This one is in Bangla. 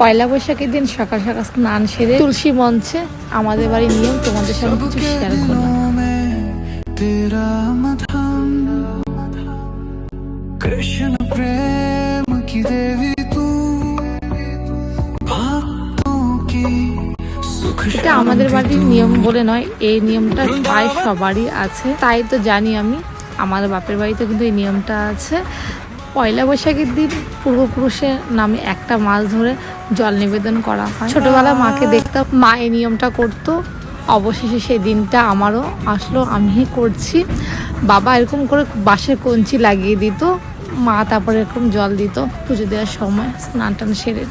পয়লা বৈশাখের দিন সকাল সকাল স্নান সেরে তুলসী মঞ্চে আমাদের বাড়ির নিয়ম তোমাদের সাথে কিছু শেয়ার করলাম। কৃষ্ণ প্রেম কি দেবী তু, এটা আমাদের বাড়ির নিয়ম বলে নয়, এই নিয়মটা প্রায় সবারই আছে, তাই তো জানি আমি। আমাদের বাপের বাড়িতে কিন্তু এই নিয়মটা আছে। পয়লা বৈশাখের দিন পূর্বপুরুষের নামে একটা মাছ ধরে জল নিবেদন করা হয়। ছোটবেলা মাকে দেখতাম, মা এই নিয়মটা করতো। অবশেষে সেই দিনটা আমারও আসলো, আমি করছি। বাবা এরকম করে বাঁশের কঞ্চি লাগিয়ে দিত, মা তারপরে এরকম জল দিত পুজো দেওয়ার সময় স্নান টান সেরে।